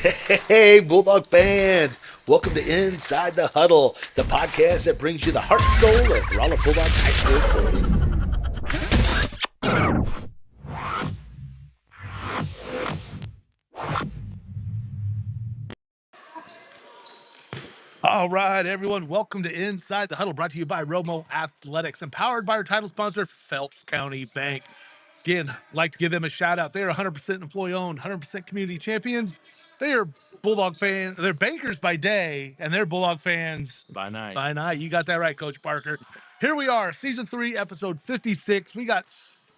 Hey, Bulldog fans! Welcome to Inside the Huddle, the podcast that brings you the heart and soul of Rolla Bulldogs high school sports. All right, everyone, welcome to Inside the Huddle, brought to you by Romo Athletics, empowered by our title sponsor, Phelps County Bank. Again, like to give them a shout out. They are 100% employee owned, 100% community champions. They are Bulldog fans. They're bankers by day, and they're Bulldog fans by night. by night. You got that right, Coach Parker. Here we are, season 3, episode 56. We got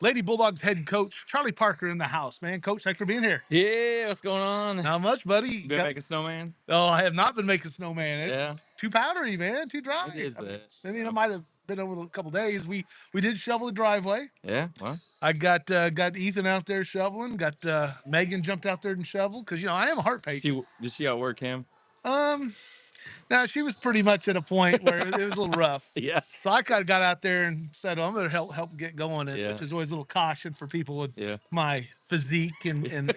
Lady Bulldogs head coach Charlie Parker in the house, man. Coach, thanks for being here. Yeah, what's going on? Not much, buddy. You been making snowman? Oh, I have not been making snowman. It's Yeah. too powdery, man. Too dry. It is that. I mean, it might have been over a couple days. We did shovel the driveway. Yeah, well, I got Ethan out there shoveling. Got Megan jumped out there and shoveled because I am a heart patient. did she outwork him? Now she was pretty much at a point where it was a little rough. Yeah. So I kind of got out there and said, "I'm going to help get going," Yeah. which is always a little caution for people with Yeah. my physique and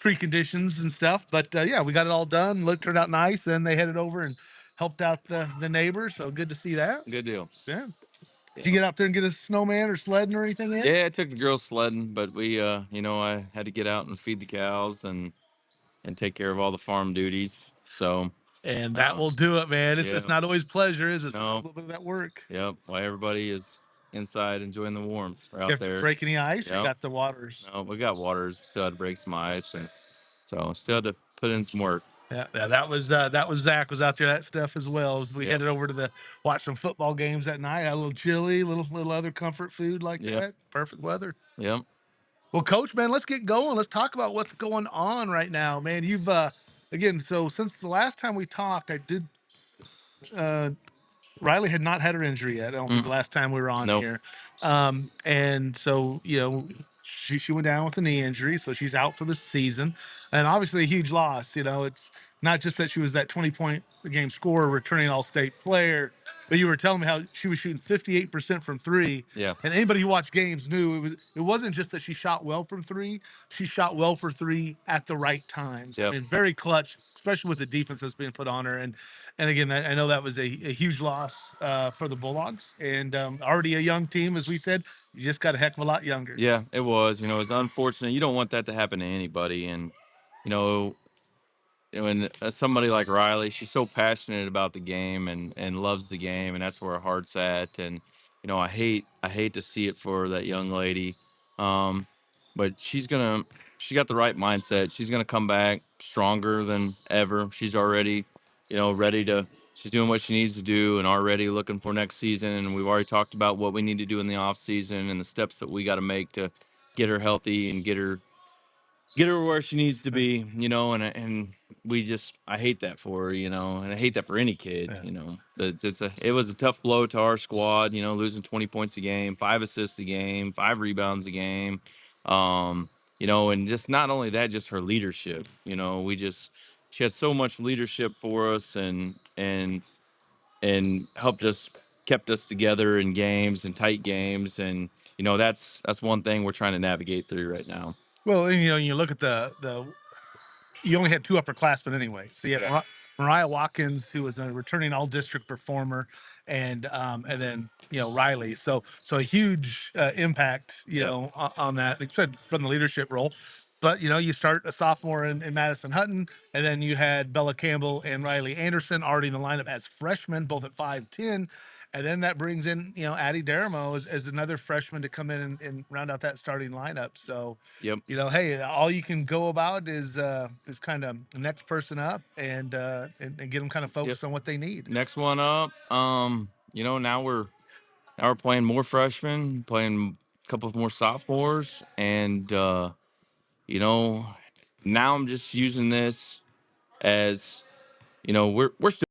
preconditions and stuff. But yeah, we got it all done. Looked turned out nice. Then they headed over and helped out the neighbors. So good to see that. Good deal. Yeah. Did you get out there and get a snowman or sledding or anything in? Yeah, I took the girls sledding, but we I had to get out and feed the cows and take care of all the farm duties. So And that will do it, man. It's yeah. just not always pleasure, is it? No. A little bit of that work. Yep. Well, everybody is inside enjoying the warmth. We're out there. Break any ice? Yep. You got the waters. No, we got waters. Still had to break some ice, and so still had to put in some work. Yeah, that was Zach was out there that stuff as well. We Yep. headed over to watch some football games that night. Had a little chili, little other comfort food like Yep. that. Perfect weather. Yep. Well, Coach, man, let's get going. Let's talk about what's going on right now, man. You've again, so since the last time we talked, I did Riley had not had her injury yet. I don't think the last time we were on Nope. here. And so, she went down with a knee injury, so she's out for the season. And obviously a huge loss. It's not just that she was that 20-point a game scorer, returning all-state player, but you were telling me how she was shooting 58% from three. Yeah. And anybody who watched games knew it wasn't just that she shot well from three, she shot well for three at the right times. Yep. I mean, very clutch, especially with the defense that's being put on her. And again, I know that was a huge loss for the Bulldogs, and already a young team, as we said. You just got a heck of a lot younger. Yeah, it was. It's unfortunate. You don't want that to happen to anybody. And, you know, when somebody like Riley, she's so passionate about the game and loves the game, and that's where her heart's at. And, I hate to see it for that young lady. Um, but she got the right mindset. She's gonna come back stronger than ever. She's already, ready to. She's doing what she needs to do and already looking for next season. And we've already talked about what we need to do in the off season and the steps that we got to make to get her healthy and get her where she needs to be. And I hate that for her. And I hate that for any kid. It was a tough blow to our squad. Losing 20 points a game, 5 assists a game, 5 rebounds a game. And just not only that, just her leadership. She had so much leadership for us and helped us, kept us together in games and tight games. And that's one thing we're trying to navigate through right now. Well, and you look at the you only had two upperclassmen anyway. So you had Mariah Watkins, who was a returning all district performer, and then Riley. So a huge impact, on that, except from the leadership role. But you start a sophomore in Madison Hutton, and then you had Bella Campbell and Riley Anderson already in the lineup as freshmen, both at 5'10". And then that brings in, Addie Daramo as another freshman to come in and round out that starting lineup. So, Yep. hey, all you can go about is kind of the next person up and get them kind of focused on what they need. Next one up. Now we're playing more freshmen, playing a couple of more sophomores, and now I'm just using this as we're still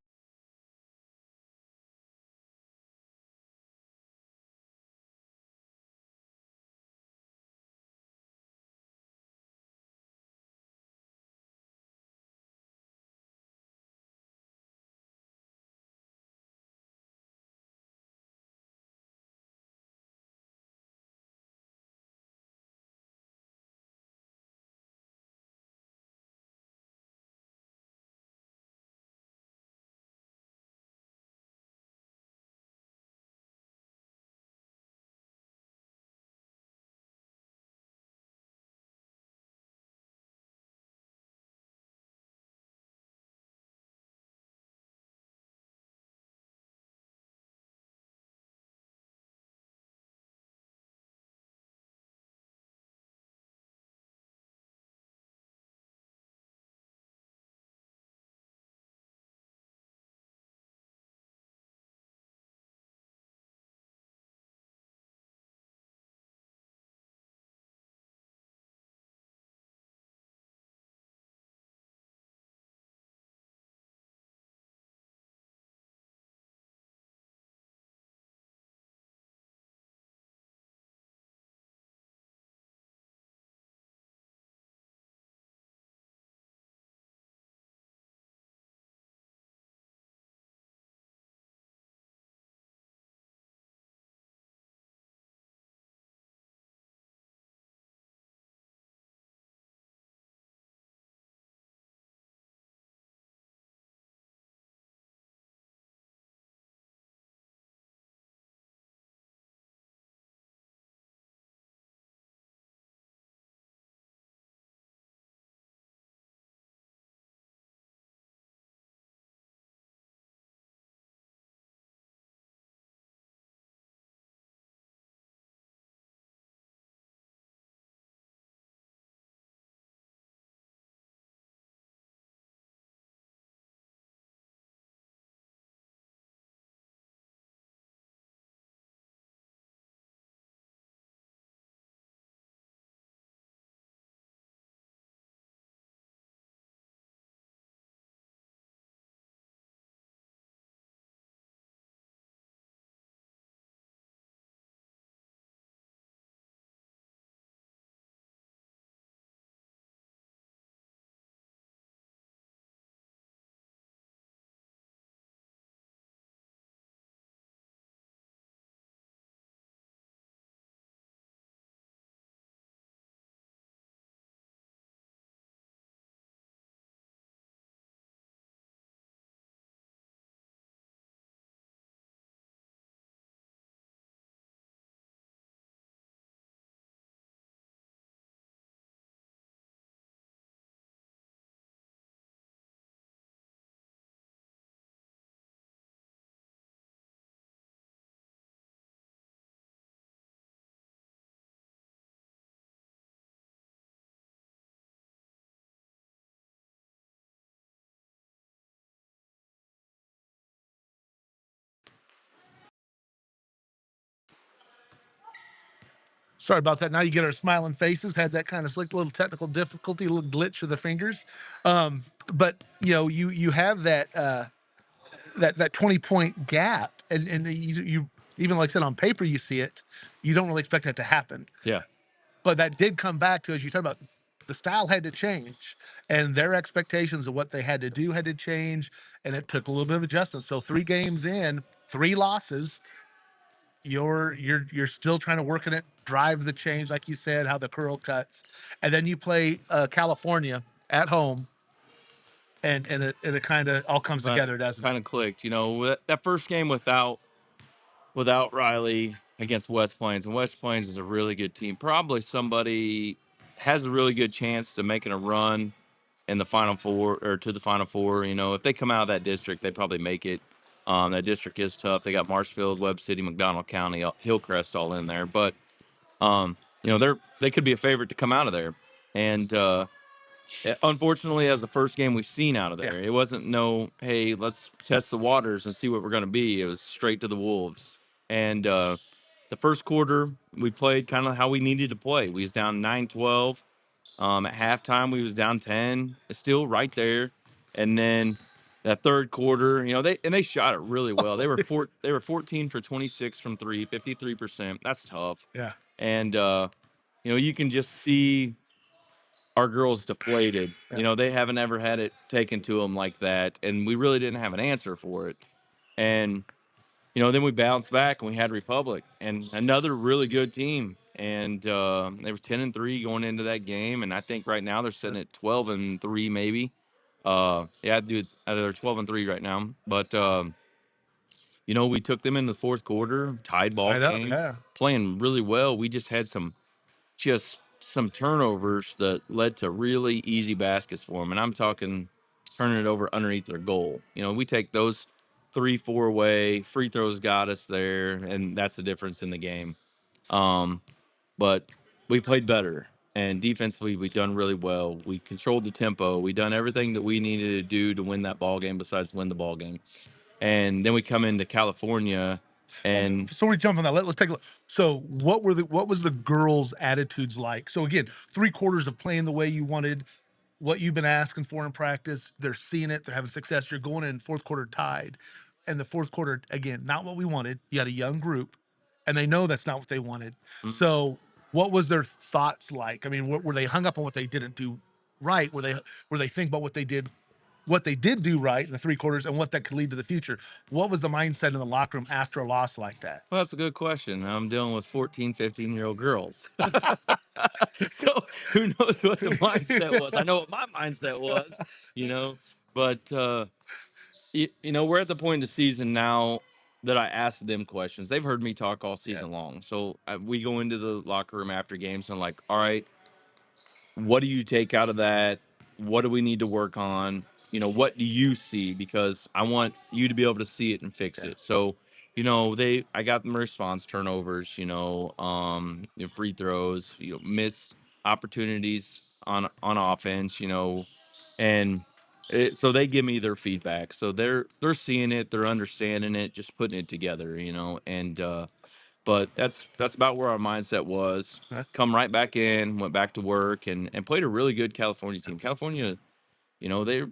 Sorry about that. Now you get our smiling faces. Had that kind of slick little technical difficulty, a little glitch of the fingers. But you have that 20-point gap, and you even like I said on paper you see it. You don't really expect that to happen, Yeah. but that did come back to, as you talk about, the style had to change, and their expectations of what they had to do had to change, and it took a little bit of adjustment. So 3 games in, 3 losses, you're still trying to work in it, drive the change, like you said, how the curl cuts, and then you play California at home, and it kind of all comes Kind together, doesn't it? kind of clicked. That first game without Riley against West Plains, and West Plains is a really good team. Probably somebody has a really good chance to making a run in the Final Four or to the Final Four. If they come out of that district, they probably make it. That district is tough. They got Marshfield, Webb City, McDonald County, Hillcrest all in there, but they could be a favorite to come out of there. And unfortunately, as the first game we've seen out of Yeah. there, it wasn't no, hey, let's test the waters and see what we're going to be. It was straight to the Wolves. And the first quarter, we played kind of how we needed to play. We was down 9-12. At halftime, we was down 10. It's still right there. And then that third quarter, they shot it really well. They were 14 for 26 from three, 53%. That's tough. Yeah. And you can just see our girls deflated. Yeah. They haven't ever had it taken to them like that, and we really didn't have an answer for it. And then we bounced back and we had Republic and another really good team. And they were 10-3 going into that game, and I think right now they're sitting at 12-3 maybe. Yeah, dude, they're 12-3 right now. But we took them in the fourth quarter, tied ball I know. game, Yeah. playing really well. We just had some turnovers that led to really easy baskets for them. And I'm talking turning it over underneath their goal. We take those 3-4 away, free throws got us there, and that's the difference in the game. But we played better, and defensively we done really well. We controlled the tempo. We done everything that we needed to do to win that ball game besides win the ball game. And then we come into California and So we jump on that. Let's take a look. So what was the girls' attitudes like? So again, 3 quarters of playing the way you wanted, what you've been asking for in practice. They're seeing it. They're having success. You're going in fourth quarter tied, and the fourth quarter again, not what we wanted. You had a young group, and they know that's not what they wanted. So what was their thoughts like? I mean, were they hung up on what they didn't do right? Were they think about what they did do right in the 3 quarters and what that could lead to the future? What was the mindset in the locker room after a loss like that? well, that's a good question. I'm dealing with 14, 15-year-old girls. So who knows what the mindset was? I know what my mindset was, but we're at the point in the season now that I ask them questions. They've heard me talk all Yeah. season long. So we go into the locker room after games and I'm like, all right, what do you take out of that? What do we need to work on? What do you see? Because I want you to be able to see it and fix Yeah. it. So, I got them response turnovers, free throws, missed opportunities on offense, and so they give me their feedback. So they're seeing it, they're understanding it, just putting it together, and but that's about where our mindset was. Huh? Come right back in, went back to work, and played a really good California team. California, you know, they're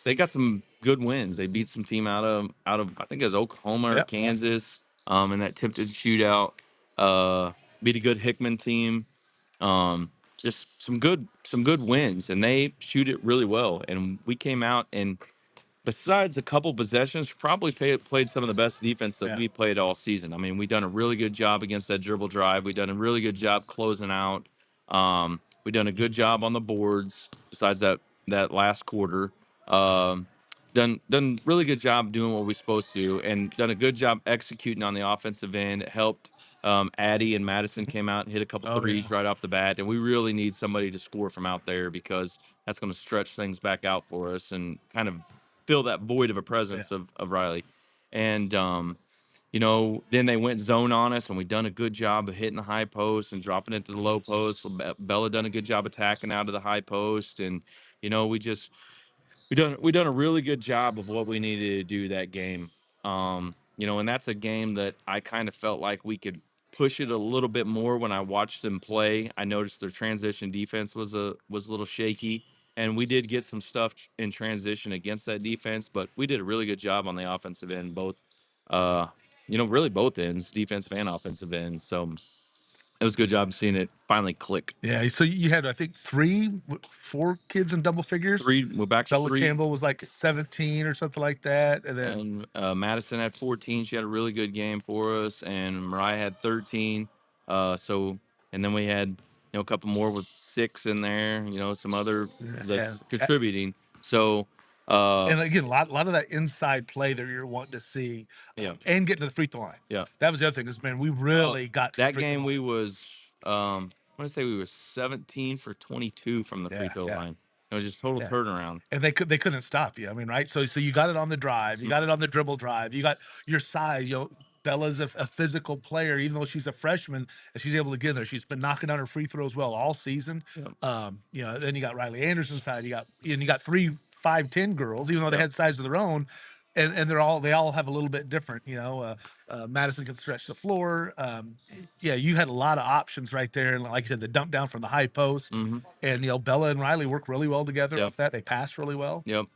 they got some good wins. They beat some team out of I think it was Oklahoma or Yep. Kansas, in that attempted shootout. Beat a good Hickman team. Just some good wins, and they shoot it really well. And we came out and besides a couple possessions, probably played some of the best defense that Yeah. we played all season. I mean, we done a really good job against that dribble drive. We done a really good job closing out. We done a good job on the boards. Besides that last quarter, um, done really good job doing what we're supposed to, and done a good job executing on the offensive end. It helped. Addie and Madison came out and hit a couple Oh yeah. threes right off the bat, and we really need somebody to score from out there because that's going to stretch things back out for us and kind of fill that void of a Yeah. presence of Riley. And then they went zone on us, and we done a good job of hitting the high post and dropping it to the low post. So Bella done a good job attacking out of the high post, and we done a really good job of what we needed to do that game. And that's a game that I kind of felt like we could push it a little bit more when I watched them play. I noticed their transition defense was a little shaky, and we did get some stuff in transition against that defense, but we did a really good job on the offensive end, both, uh, really both ends, defensive and offensive end. So it was a good job seeing it finally click. Yeah, so you had, I think, 4 kids in double figures? We're back to Bella three. Campbell was, like, 17 or something like that, and then And Madison had 14. She had a really good game for us, and Mariah had 13. So, and then we had a couple more with 6 in there. Some other yeah, that's contributing. So, uh, and again, a lot of that inside play that you're wanting to see, yeah, and getting to the free throw line. yeah. That was the other thing is, man, we Oh, really got to the that free throw game line. I want to say we were 17 for 22 from the free Yeah, throw yeah, line. It was just total yeah. turnaround. And they couldn't stop you. I mean, right? So you got it on the drive, you Mm, got it on the dribble drive, you got your size. Bella's a physical player, even though she's a freshman, and she's able to get there. She's been knocking down her free throws well all season. Yep, Then you got Riley Anderson's side. You got 3 5'10" girls, even though they yep. had size of their own, and they all have a little bit different. Madison can stretch the floor. Yeah, you had a lot of options right there, and like I said, the dump down from the high post, Hmm. and Bella and Riley work really well together Yep, off that. They pass really well. yep.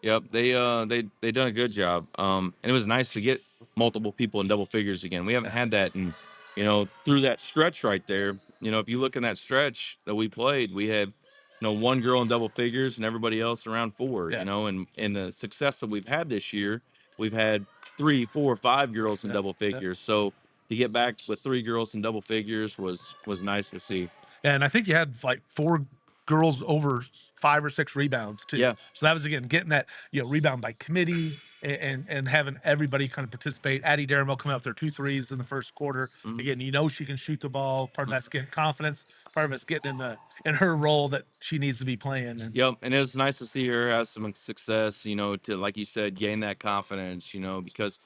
Yep, they done a good job. And it was nice to get multiple people in double figures again. We haven't Yeah, had that in, through that stretch right there. If you look in that stretch that we played, we had, one girl in double figures and everybody else around 4. yeah, And the success that we've had this year, we've had 3, 4, 5 girls in yeah, double yeah. figures. So to get back with 3 girls in double figures was nice to see. And I think you had like 4 girls over 5 or 6 rebounds too. Yeah. So that was again getting that rebound by committee, and having everybody kind of participate. Addie Daramel coming out with their 2 threes in the first quarter. Mhm. Again, she can shoot the ball. Part of that's Mhm. getting confidence. Part of it's getting in her role that she needs to be playing. And Yep, and it was nice to see her have some success, to, like you said, gain that confidence, because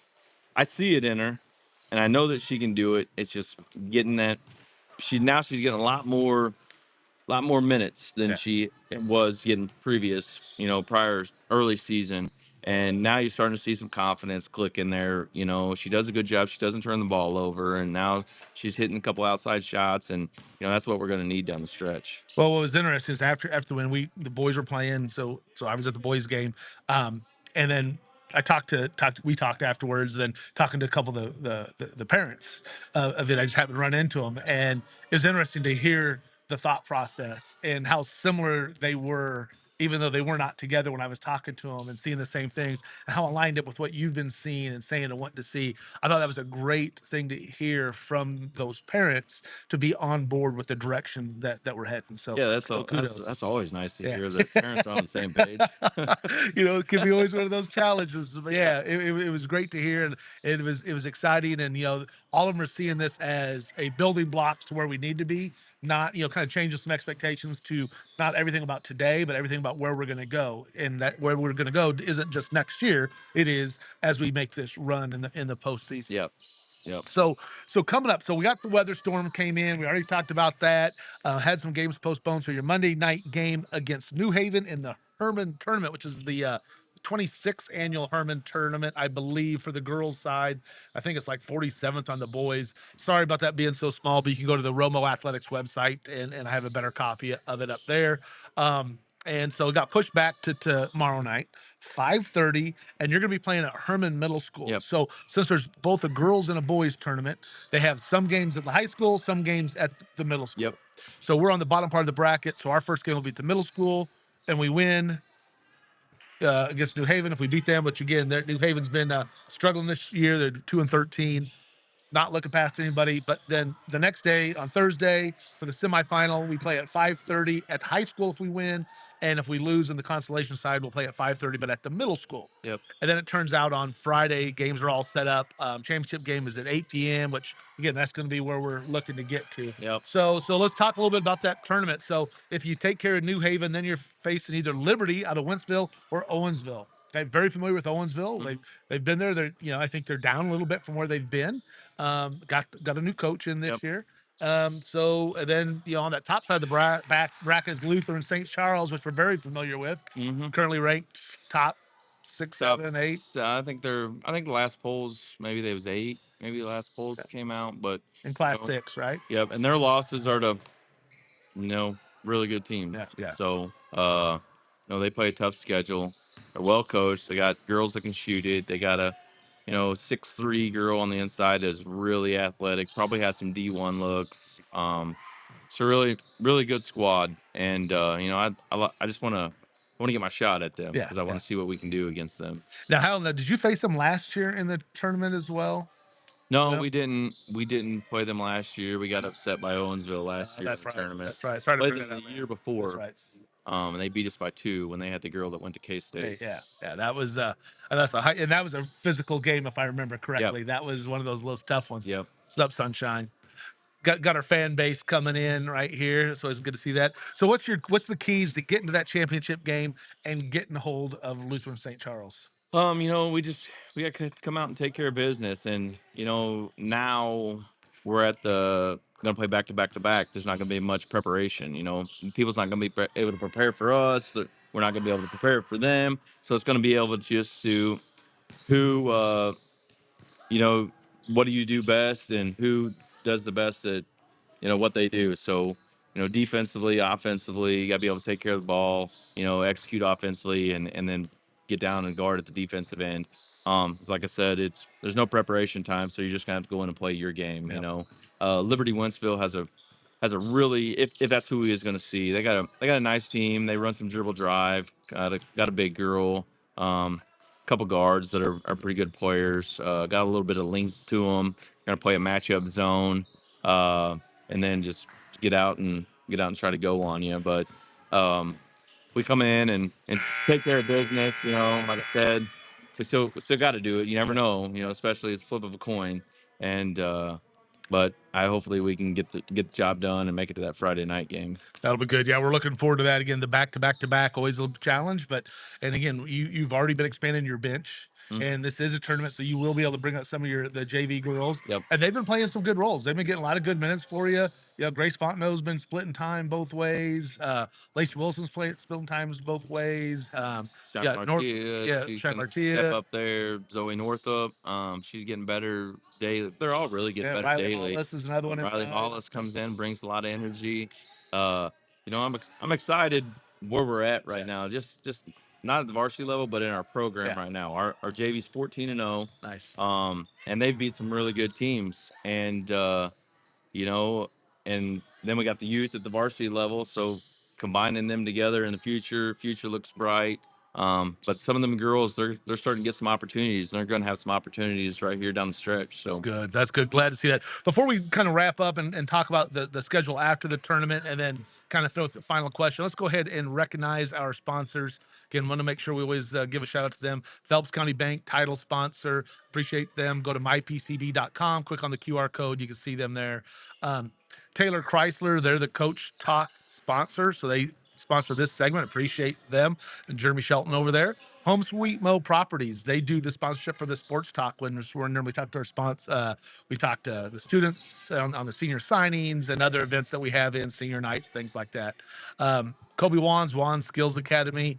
I see it in her and I know that she can do it. It's just getting that she's getting a lot more minutes than yeah. she was getting previous, prior early season. And now you're starting to see some confidence click in there. She does a good job. She doesn't turn the ball over, and now she's hitting a couple outside shots, and that's what we're going to need down the stretch. Well, what was interesting is after when the boys were playing, so I was at the boys game, and then we talked afterwards. Then talking to a couple of the parents of it, I just happened to run into them, and it was interesting to hear the thought process and how similar they were, even though they were not together when I was talking to them and seeing the same things, and how it lined up with what you've been seeing and saying and wanting to see. I thought that was a great thing to hear from those parents, to be on board with the direction that we're heading. So Yeah, that's so all. That's kudos. that's always nice to Yeah. hear that parents are on the same page. It can be always one of those challenges. But yeah, it was great to hear, and it was exciting. And all of them are seeing this as a building blocks to where we need to be, not kind of changing some expectations to not everything about today, but everything about where we're going to go. And that where we're going to go isn't just next year; it is as we make this run in the postseason. Yep. Yep. So coming up, so we got the weather storm came in. We already talked about that. Had some games postponed. So your Monday night game against New Haven in the Hermann Tournament, which is the 26th annual Hermann Tournament, I believe, for the girls' side. I think it's like 47th on the boys. Sorry about that being so small, but you can go to the Romo Athletics website, and I have a better copy of it up there. And so it got pushed back to tomorrow night, 5:30, and you're going to be playing at Herman Middle School. Yep. So since there's both a girls and a boys tournament, they have some games at the high school, some games at the middle Yep. school. So we're on the bottom part of the bracket. So our first game will be at the middle school, and we win against New Haven if we beat them. Which again, New Haven's been struggling this year. They're 2-13, not looking past anybody. But then the next day on Thursday for the semifinal, we play at 5:30 at the high school if we win, and if we lose in the consolation side, we'll play at 5:30, but at the middle school. Yep. And then it turns out on Friday, games are all set up. Championship game is at 8 p.m., which again, that's going to be where we're looking to get to. Yep. So let's talk a little bit about that tournament. So if you take care of New Haven, then you're facing either Liberty out of Wentzville or Owensville. I'm very familiar with Owensville. Mhm. They've been there. I think they're down a little bit from where they've been. Got a new coach in this Yep. year. So and then on that top side of the bracket is Luther and St. Charles, which we're very familiar with. Mhm. Currently ranked top 6, Top. 7, 8. I think the last polls maybe they was 8. maybe the last polls came out, but in you Class know, 6, right? yep. And their losses are to really good Yeah, teams. yeah. So, they play a tough schedule. They're well coached. They got girls that can shoot it. They got a, 6'3" girl on the inside that's really athletic. Probably has some D1 looks. It's a really, really good squad. And I just want to get my shot at them Yeah, because I want yeah. to see what we can do against them. Now, did you face them last year in the tournament as well? No, No? we didn't. We didn't play them last year. We got upset by Owensville last year in That's the right. tournament. That's right. Sorry to Played bring them that the up, man. year That's before. right. And they beat us by 2 when they had the girl that went to Hey, K-State. yeah, yeah. That was and that's a high, and that was a physical game if I remember Yep, correctly. That was one of those little tough ones. yep. What's up, Sunshine? Got our fan base coming in right here, so it's good to see that. So what's the keys to getting to that championship game and getting hold of Lutheran St. Charles? We got to come out and take care of business, and now we're at the gonna play back to back to back. There's not gonna be much preparation. People's not gonna be able to prepare for us. We're not gonna be able to prepare for them. So it's gonna be able just to who you know, what do you do best and who does the best at, what they do. So, defensively, offensively, you got to be able to take care of the ball, execute offensively and then get down and guard at the defensive end. It's like I said, there's no preparation time. So you're just going to have to go in and play your game, Yeah. Liberty Wentzville has a really, if that's who he is going to see, they got a nice team. They run some dribble drive, got a big girl, couple guards that are pretty good players. Got a little bit of length to them. Going to play a matchup zone, and then just get out and try to go on you. But um, we come in and take care of business. Like I said, we still got to do it. You never know. Especially it's a flip of a coin. And but hopefully we can get the job done and make it to that Friday night game. That'll be good. Yeah, we're looking forward to that again. The back to back to back, always a little challenge, but and again, you've already been expanding your bench, Mm. and this is a tournament, so you will be able to bring up some of the JV girls, Yep. and they've been playing some good roles. They've been getting a lot of good minutes for you. Grace Fontenot's been splitting time both ways. Lacey Wilson's splitting times both ways. Shaq Yeah, North, Martia, yeah, she's Shaq gonna step Martia, up there. Zoe Northup, she's getting better daily. They're all really getting yeah, better Riley daily. Hollis is another one Riley inside. Hollis comes in, brings a lot of energy. Uh, I'm excited where we're at right Yeah, now. Just not at the varsity level, but in our program yeah, right now. Our JV's 14-0. nice. And they've beat some really good teams. And you know, and then we got the youth at the varsity level. So combining them together in the future looks bright. But some of them girls, they're starting to get some opportunities. They're going to have some opportunities right here down the stretch. That's So, good. That's good. Glad to see that. Before we kind of wrap up and talk about the schedule after the tournament and then kind of throw the final question, let's go ahead and recognize our sponsors. Again, want to make sure we always give a shout out to them. Phelps County Bank, title sponsor. Appreciate them. Go to mypcb.com, click on the QR code. You can see them there. Um, Taylor Chrysler, they're the Coach Talk sponsor. So they sponsor this segment. Appreciate them. And Jeremy Shelton over there. Home Sweet Mo Properties. They do the sponsorship for the Sports Talk when we talk to our sponsors. We talk to the students on the senior signings and other events that we have in senior nights, things like that. Kobe Wan's Skills Academy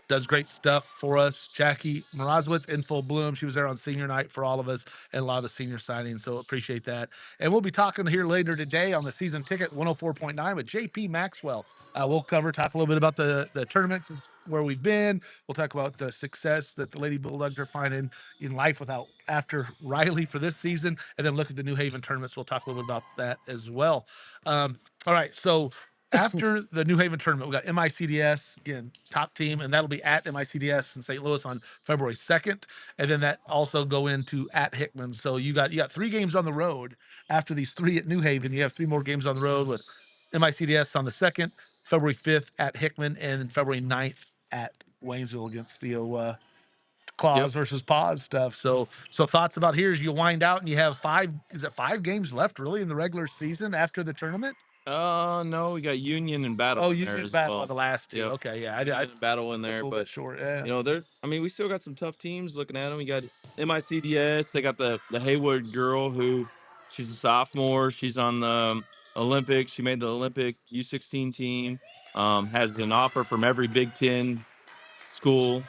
does great stuff for us. Jackie Mrazowitz in full bloom. She was there on senior night for all of us and a lot of the senior signings. So appreciate that. And we'll be talking here later today on the season ticket 104.9 with JP Maxwell. We'll talk a little bit about the tournaments where we've been. We'll talk about the success that the Lady Bulldogs are finding in life after Riley for this season, and then look at the New Haven tournaments. We'll talk a little bit about that as well. All right, so after the New Haven tournament, we got MICDS again, top team, and that'll be at MICDS in St. Louis on February 2nd, and then that also go into at Hickman. So you got 3 games on the road after these 3 at New Haven. You have 3 more games on the road with MICDS on the 2nd, February 5th at Hickman, and February 9th at Waynesville against the yep. claws versus paws stuff. So thoughts about here as you wind out and you have 5 games left really in the regular season after the tournament? No, we got Union and Battle Oh, in you there did as battle well. the last 2. Yep. Okay, yeah, Union and Battle in that's a there, little but bit short. Yeah. we still got some tough teams looking at them. We got MICDS. They got the Haywood girl who she's a sophomore. She's on the Olympics. She made the Olympic U16 team. Has an offer from every Big Ten school,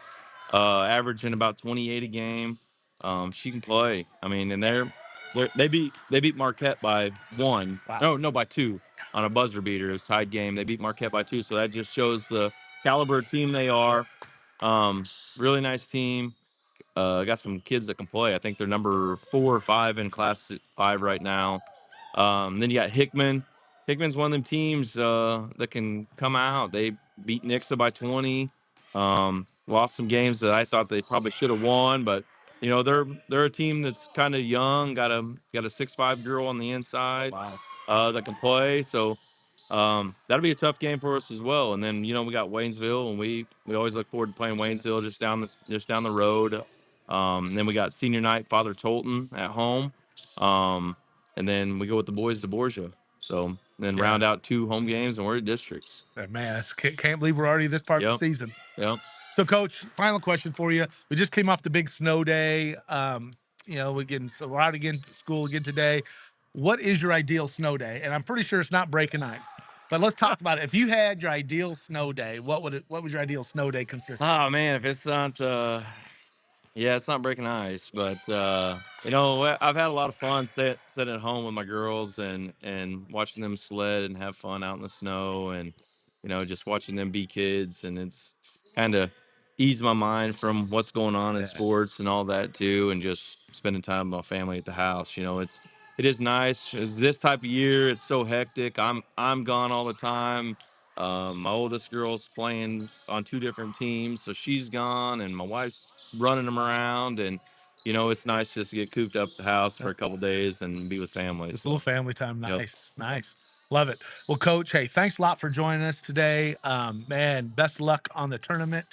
averaging about 28 a game. She can play. I mean, and They beat Marquette by 1. Wow. No, by 2 on a buzzer beater. It was a tied game. They beat Marquette by 2, so that just shows the caliber of team they are. Um, really nice team. Got some kids that can play. I think they're number 4 or 5 in class 5 right now. Then you got Hickman. Hickman's one of them teams that can come out. They beat Nixa by 20. Lost some games that I thought they probably should have won, but they're a team that's kind of young. Got a 6'5" girl on the inside Wow. that can play. So that'll be a tough game for us as well. And then we got Waynesville, and we always look forward to playing Waynesville just down the road. And then we got senior night, Father Tolton at home. And then we go with the boys to Borgia. So then Yeah. round out 2 home games, and we're at districts. Man, can't believe we're already this part of Yep. the season. Yep. So, Coach, final question for you. We just came off the big snow day. We're out again to school again today. What is your ideal snow day? And I'm pretty sure it's not breaking ice. But let's talk about it. If you had your ideal snow day, what was your ideal snow day consist of? Oh man, if it's not yeah, it's not breaking ice, but I've had a lot of fun sitting at home with my girls and watching them sled and have fun out in the snow, and just watching them be kids, and it's kind of eased my mind from what's going on in Yeah. sports and all that too, and just spending time with my family at the house. It is nice. It's this type of year. It's so hectic. I'm gone all the time. My oldest girl's playing on 2 different teams, so she's gone, and my wife's running them around, and it's nice just to get cooped up at the house for a couple days and be with family. Just a little So, family time. yep, Nice, nice. Love it. Well, Coach, hey, thanks a lot for joining us today. Man, best of luck on the tournament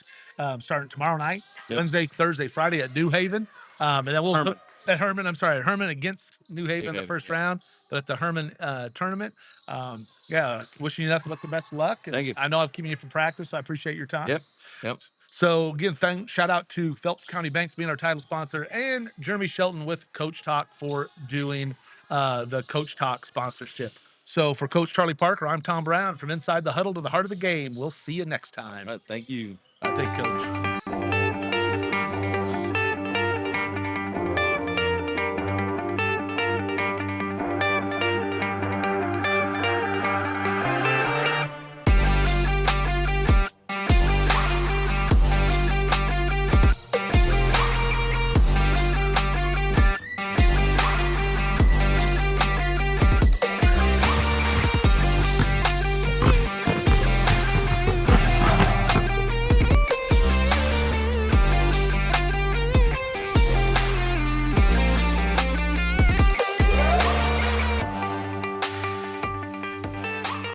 starting tomorrow night, yep. Wednesday, Thursday, Friday at New Haven. And then we'll Herman. at Herman. I'm sorry, Herman against New Haven in the Haven, first yeah. round, but at the Herman tournament. Yeah, wishing you nothing but the best of luck. And Thank you. I know I've given you for practice, so I appreciate your time. Yep. So again, shout out to Phelps County Banks being our title sponsor, and Jeremy Shelton with Coach Talk for doing the Coach Talk sponsorship. So for Coach Charlie Parker, I'm Tom Brown from Inside the Huddle to the Heart of the Game. We'll see you next time. All right, thank you. I think, Coach.